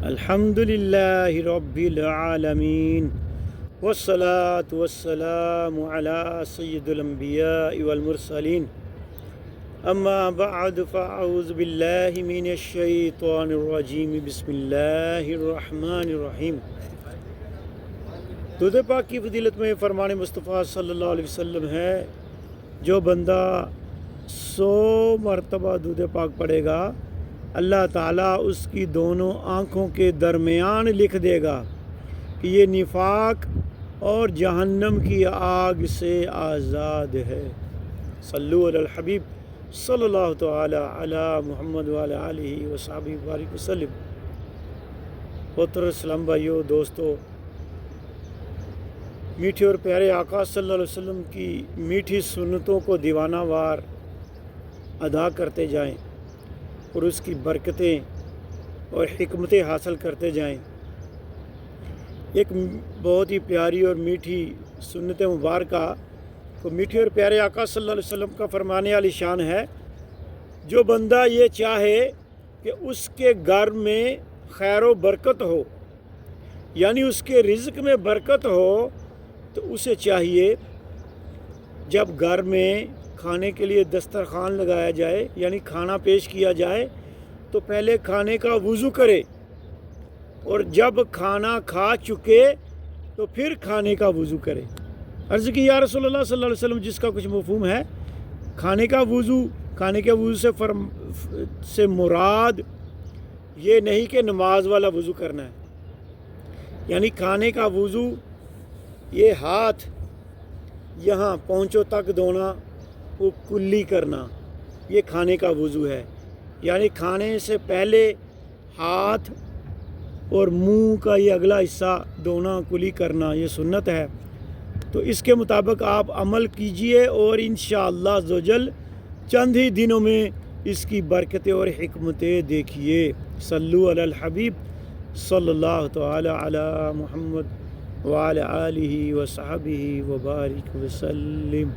الحمدللہ رب العالمین والصلاة والسلام علی سید الانبیاء والمرسلین اما بعد فاعوذ باللہ من الشیطان الرجیم بسم اللہ الرحمن الرحیم۔ دودھ پاک کی فضیلت میں فرمان مصطفیٰ صلی اللہ علیہ وسلم ہے، جو بندہ 100 مرتبہ دودھ پاک پڑھے گا اللہ تعالیٰ اس کی دونوں آنکھوں کے درمیان لکھ دے گا کہ یہ نفاق اور جہنم کی آگ سے آزاد ہے۔ صلو علی الحبیب صلی اللہ تعالی علی محمد وعلی آلہ وصحبہ وبارک وسلم۔ محترم اسلام بھائیو، دوستو، میٹھے اور پیارے آقا صلی اللہ علیہ وسلم کی میٹھی سنتوں کو دیوانہ وار ادا کرتے جائیں اور اس کی برکتیں اور حکمتیں حاصل کرتے جائیں۔ ایک بہت ہی پیاری اور میٹھی سنت مبارکہ کو میٹھے اور پیارے آقا صلی اللہ علیہ وسلم کا فرمانے والی شان ہے، جو بندہ یہ چاہے کہ اس کے گھر میں خیر و برکت ہو، یعنی اس کے رزق میں برکت ہو، تو اسے چاہیے جب گھر میں کھانے کے لیے دسترخوان لگایا جائے، یعنی کھانا پیش کیا جائے، تو پہلے کھانے کا وضو کرے، اور جب کھانا کھا چکے تو پھر کھانے کا وضو کرے۔ عرض کی یا رسول اللہ صلی اللہ علیہ وسلم، جس کا کچھ مفہوم ہے، کھانے کے وضو سے مراد یہ نہیں کہ نماز والا وضو کرنا ہے، یعنی کھانے کا وضو یہ ہاتھ یہاں پونچھوں تک دھونا، وہ کلی کرنا، یہ کھانے کا وضو ہے، یعنی کھانے سے پہلے ہاتھ اور منہ کا یہ اگلا حصہ دھونا، کلی کرنا، یہ سنت ہے۔ تو اس کے مطابق آپ عمل کیجئے اور انشاءاللہ عزوجل چند ہی دنوں میں اس کی برکتیں اور حکمتیں دیکھیے۔ صلو علی الحبیب صلی اللہ تعالی علی محمد وعلی آلہ وصحبہ وبارک وسلم۔